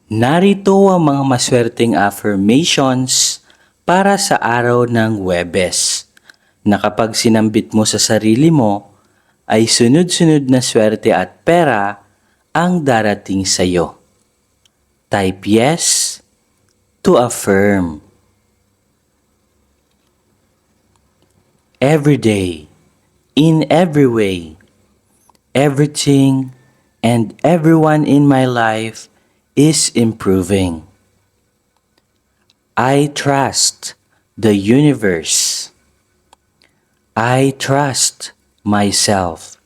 Narito ang mga maswerteng affirmations para sa araw ng Huwebes na kapag sinambit mo sa sarili mo ay sunod-sunod na swerte at pera ang darating sa iyo. Type yes to affirm. Every day, in every way, everything and everyone in my life is improving. I trust the universe. I trust myself.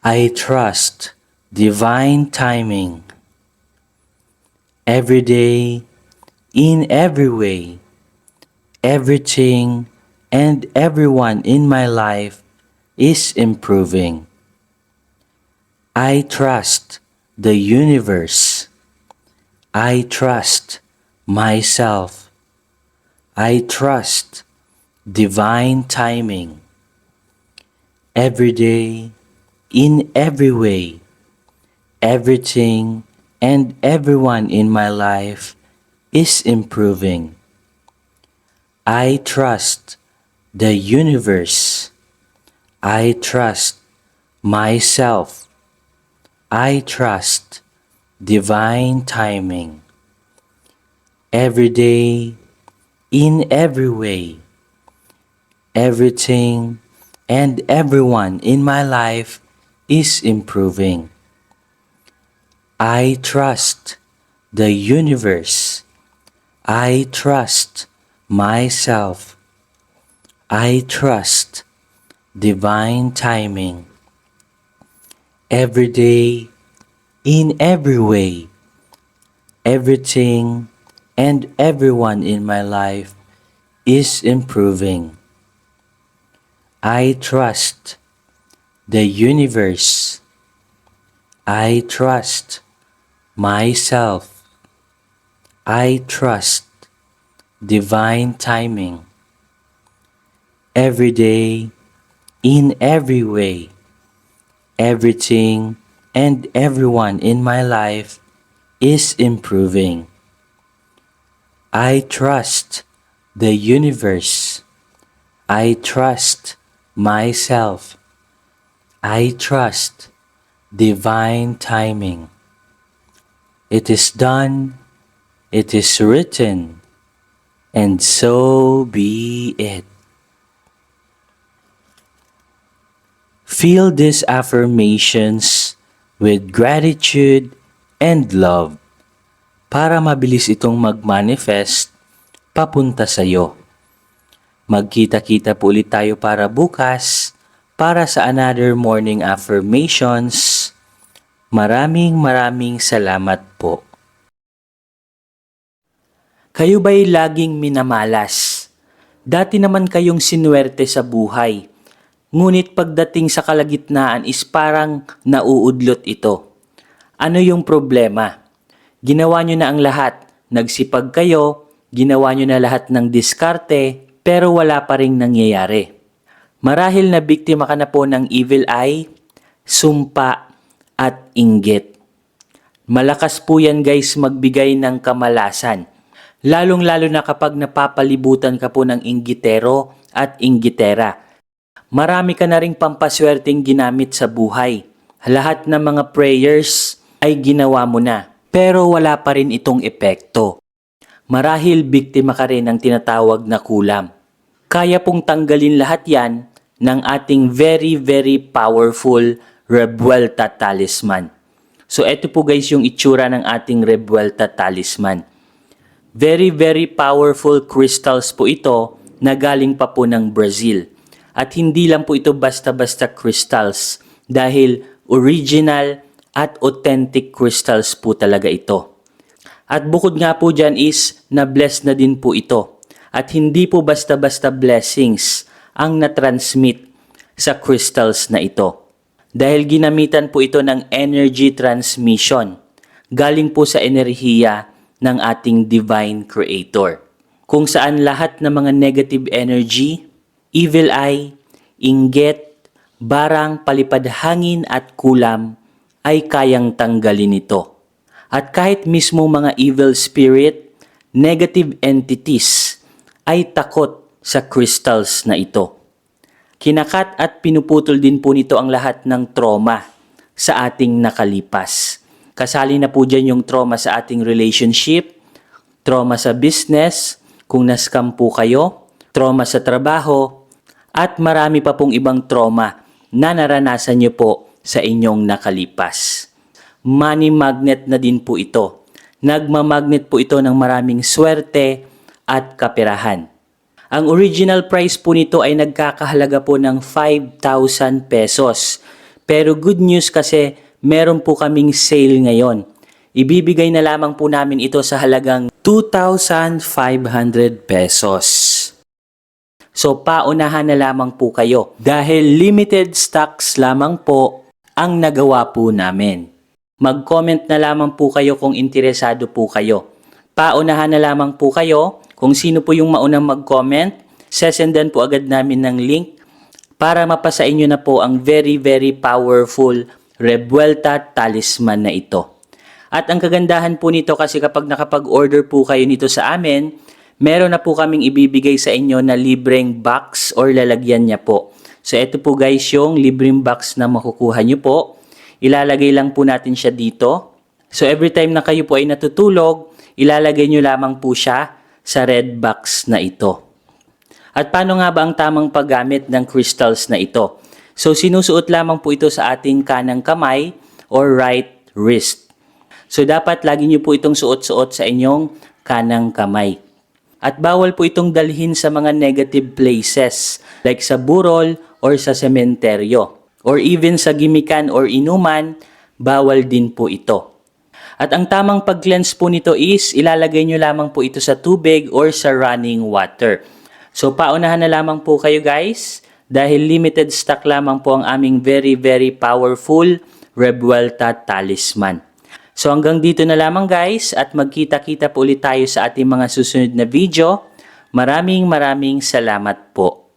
I trust divine timing. Every day, in every way, everything and everyone in my life is improving. I trust the universe. I trust myself. I trust divine timing. Every day, in every way, everything and everyone in my life is improving. I trust the universe. I trust myself. I trust divine timing. Every day, in every way, everything and everyone in my life is improving. I trust the universe. I trust myself. I trust divine timing. Every day, in every way, everything and everyone in my life is improving. I trust the universe. I trust myself. I trust divine timing. Every day, in every way, everything and everyone in my life is improving. I trust the universe. I trust myself. I trust divine timing. It is done. It is written. And so be it. Feel these affirmations with gratitude and love para mabilis itong mag-manifest papunta sa iyo. Magkita-kita po ulit tayo para bukas para sa another morning affirmations. Maraming salamat po. Kayo ba'y laging minamalas? Dati naman kayong sinuwerte sa buhay. Ngunit pagdating sa kalagitnaan is parang nauudlot ito. Ano yung problema? Ginawa nyo na ang lahat. Nagsipag kayo, ginawa nyo na lahat ng diskarte, pero wala pa ring nangyayari. Marahil na biktima ka na po ng evil eye, sumpa, at inggit. Malakas po yan guys magbigay ng kamalasan. Lalong-lalo na kapag napapalibutan ka po ng inggitero at inggitera. Marami ka na ring pampaswerteng ginamit sa buhay. Lahat ng mga prayers ay ginawa mo na, pero wala pa rin itong epekto. Marahil biktima ka rin ng tinatawag na kulam. Kaya pong tanggalin lahat yan ng ating very powerful Revuelta Talisman. So eto po guys yung itsura ng ating Revuelta Talisman. Very powerful crystals po ito na galing pa po ng Brazil. At hindi lang po ito basta-basta crystals dahil original at authentic crystals po talaga ito. At bukod nga po dyan is na-bless na din po ito. At hindi po basta-basta blessings ang na-transmit sa crystals na ito. Dahil ginamitan po ito ng energy transmission. Galing po sa enerhiya ng ating Divine Creator. Kung saan lahat ng mga negative energy, evil eye, inggit, barang palipad hangin at kulam ay kayang tanggalin ito. At kahit mismo mga evil spirit, negative entities ay takot sa crystals na ito. Kinakat at pinuputol din po nito ang lahat ng trauma sa ating nakalipas. Kasali na po dyan yung trauma sa ating relationship, trauma sa business, kung na-scam po kayo, trauma sa trabaho, at marami pa pong ibang trauma na naranasan nyo po sa inyong nakalipas. Money magnet na din po ito. Nagmamagnet po ito ng maraming swerte at kaperahan. Ang original price po nito ay nagkakahalaga po ng 5,000 pesos. Pero good news kasi meron po kaming sale ngayon. Ibibigay na lamang po namin ito sa halagang 2,500 pesos. So paunahan na lamang po kayo dahil limited stocks lamang po ang nagawa po namin. Mag-comment na lamang po kayo kung interesado po kayo. Paunahan na lamang po kayo kung sino po yung maunang mag-comment. Sesendan po agad namin ng link para mapasa inyo na po ang very powerful Revuelta Talisman na ito. At ang kagandahan po nito kasi kapag nakapag-order po kayo nito sa amin, meron na po kaming ibibigay sa inyo na libreng box or lalagyan niya po. So ito po guys yung libreng box na makukuha nyo po. Ilalagay lang po natin siya dito. So every time na kayo po ay natutulog, ilalagay nyo lamang po siya sa red box na ito. At paano nga ba ang tamang paggamit ng crystals na ito? So sinusuot lamang po ito sa ating kanang kamay or right wrist. So dapat lagi nyo po itong suot-suot sa inyong kanang kamay. At bawal po itong dalhin sa mga negative places like sa burol or sa sementeryo. Or even sa gimikan or inuman, bawal din po ito. At ang tamang pag-cleanse po nito is ilalagay nyo lamang po ito sa tubig or sa running water. So paunahan na lamang po kayo guys dahil limited stock lamang po ang aming very powerful Revuelta Talisman. So hanggang dito na lamang guys at magkita-kita po ulit tayo sa ating mga susunod na video. Maraming salamat po.